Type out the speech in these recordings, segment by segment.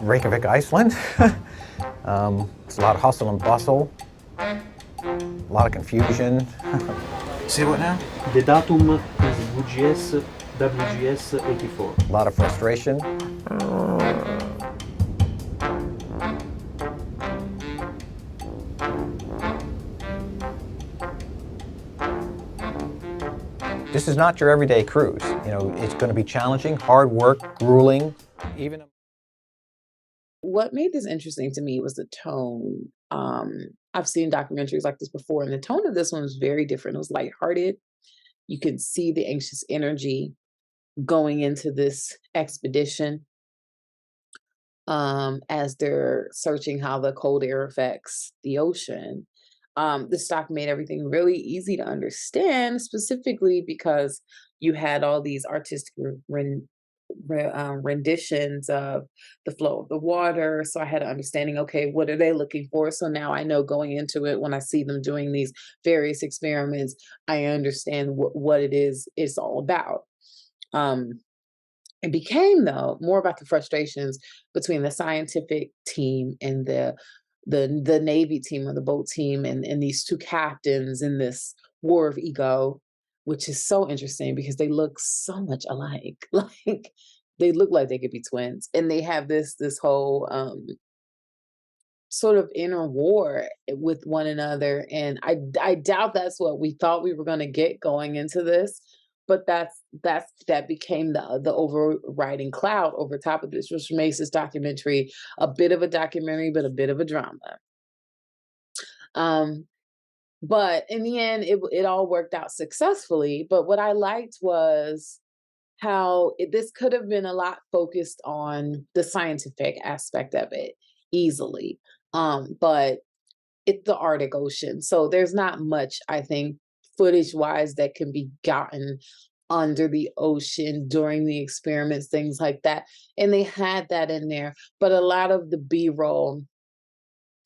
Reykjavik, Iceland. It's a lot of hustle and bustle, a lot of confusion. See what now? The datum is WGS 84. A lot of frustration. This is not your everyday cruise. You know, it's going to be challenging, hard work, grueling, even. What made this interesting to me was the tone. I've seen documentaries like this before, and the tone of this one was very different. It was lighthearted. You could see the anxious energy going into this expedition as they're searching how the cold air affects the ocean. This doc made everything really easy to understand, specifically because you had all these artistic renditions of the flow of the water. So I had an understanding, okay, what are they looking for? So now I know going into it, when I see them doing these various experiments, I understand what it is it's all about. It became, though, more about the frustrations between the scientific team and the Navy team or the boat team, and these two captains in this war of ego, which is so interesting because they look so much alike. Like they look like they could be twins, and they have this whole sort of inner war with one another. And I doubt that's what we thought we were going to get going into this, but that became the overriding cloud over top of this, which makes this documentary a bit of a documentary, but a bit of a drama. But in the end, it all worked out successfully. But what I liked was how this could have been a lot focused on the scientific aspect of it easily. But it's the Arctic Ocean, so there's not much, I think, footage-wise that can be gotten under the ocean during the experiments, things like that. And they had that in there, but a lot of the B-roll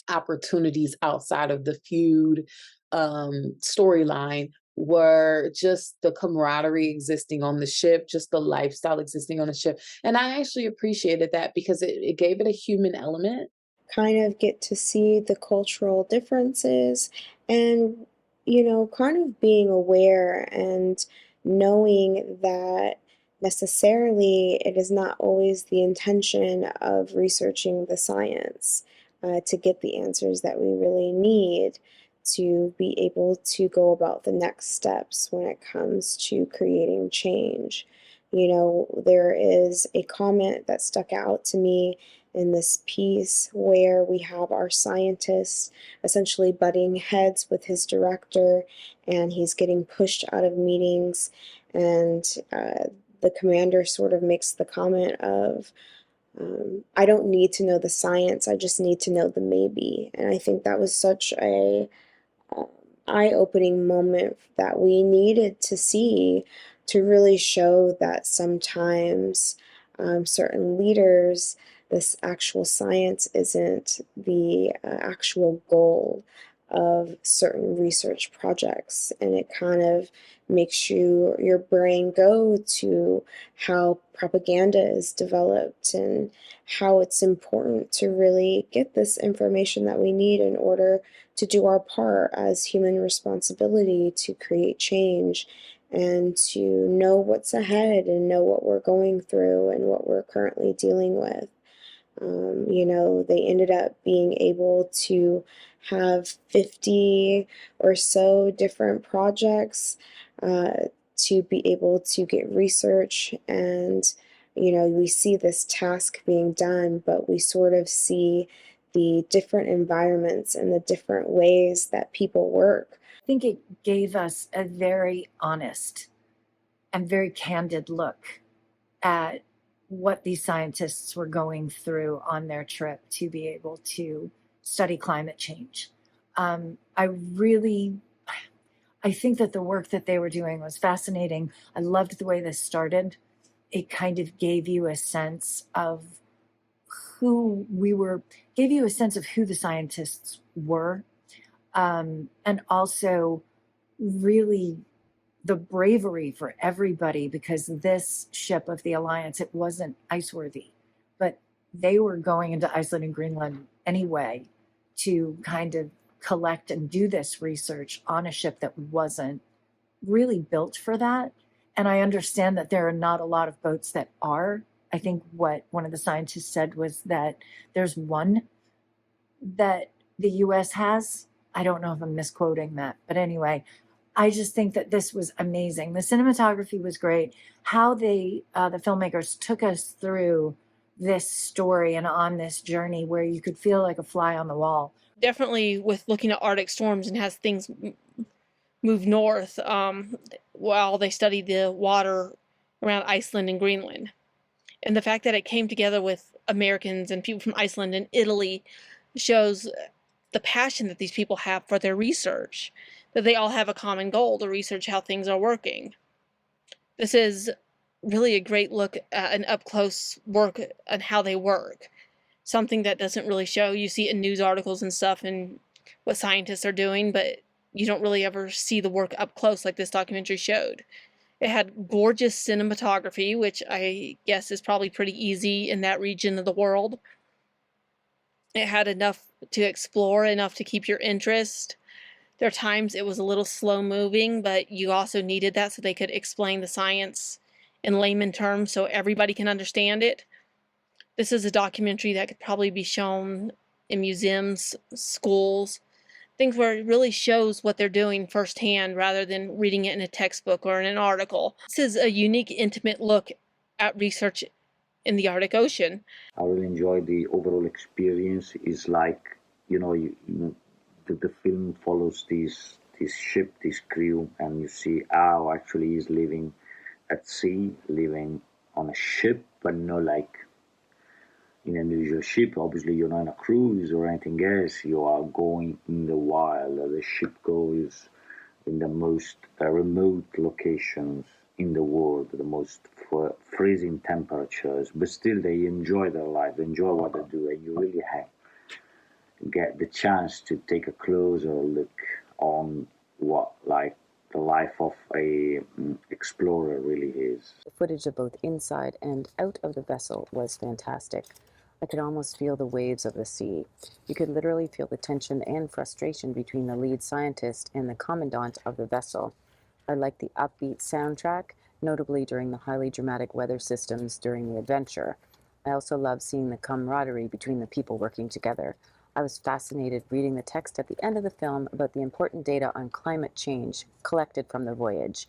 opportunities outside of the feud storyline were just the camaraderie existing on the ship, just the lifestyle existing on the ship. And I actually appreciated that because it gave it a human element. Kind of get to see the cultural differences and, kind of being aware and knowing that necessarily it is not always the intention of researching the science to get the answers that we really need to be able to go about the next steps when it comes to creating change. There is a comment that stuck out to me in this piece where we have our scientist essentially butting heads with his director, and he's getting pushed out of meetings, and the commander sort of makes the comment of, I don't need to know the science, I just need to know the maybe. And I think that was such a eye-opening moment that we needed to see to really show that sometimes certain leaders, this actual science isn't the actual goal of certain research projects, and it kind of makes your brain go to how propaganda is developed and how it's important to really get this information that we need in order to do our part as human responsibility to create change and to know what's ahead and know what we're going through and what we're currently dealing with. They ended up being able to have 50 or so different projects to be able to get research. And, we see this task being done, but we sort of see the different environments and the different ways that people work. I think it gave us a very honest and very candid look at what these scientists were going through on their trip to be able to study climate change. I think that the work that they were doing was fascinating. I loved the way this started. It kind of gave you a sense of gave you a sense of who the scientists were, and also really the bravery for everybody, because this ship of the Alliance, it wasn't ice worthy, but they were going into Iceland and Greenland anyway to kind of collect and do this research on a ship that wasn't really built for that. And I understand that there are not a lot of boats that are. I think what one of the scientists said was that there's one that the US has. I don't know if I'm misquoting that, but anyway, I just think that this was amazing. The cinematography was great. How the filmmakers took us through this story and on this journey where you could feel like a fly on the wall. Definitely with looking at Arctic storms and as things move north, while they studied the water around Iceland and Greenland. And the fact that it came together with Americans and people from Iceland and Italy shows the passion that these people have for their research, that they all have a common goal to research how things are working. This is really a great look at an up-close work on how they work. Something that doesn't really show. You see it in news articles and stuff and what scientists are doing, but you don't really ever see the work up close like this documentary showed. It had gorgeous cinematography, which I guess is probably pretty easy in that region of the world. It had enough to explore, enough to keep your interest. There are times it was a little slow moving, but you also needed that so they could explain the science in layman terms so everybody can understand it. This is a documentary that could probably be shown in museums, schools, things where it really shows what they're doing firsthand rather than reading it in a textbook or in an article. This is a unique, intimate look at research in the Arctic Ocean. I really enjoy the overall experience. It's like, the film follows this ship, this crew, and you see how actually he's living at sea, living on a ship, but not like in an usual ship. Obviously, you're not on a cruise or anything else. You are going in the wild. The ship goes in the most remote locations in the world, the most freezing temperatures, but still they enjoy their life, they enjoy what they do, and you really get the chance to take a closer look on what like the life of a explorer really is. The footage of both inside and out of the vessel was fantastic. I could almost feel the waves of the sea. You could literally feel the tension and frustration between the lead scientist and the commandant of the vessel. I liked the upbeat soundtrack, notably during the highly dramatic weather systems during the adventure. I also loved seeing the camaraderie between the people working together. I was fascinated reading the text at the end of the film about the important data on climate change collected from the voyage.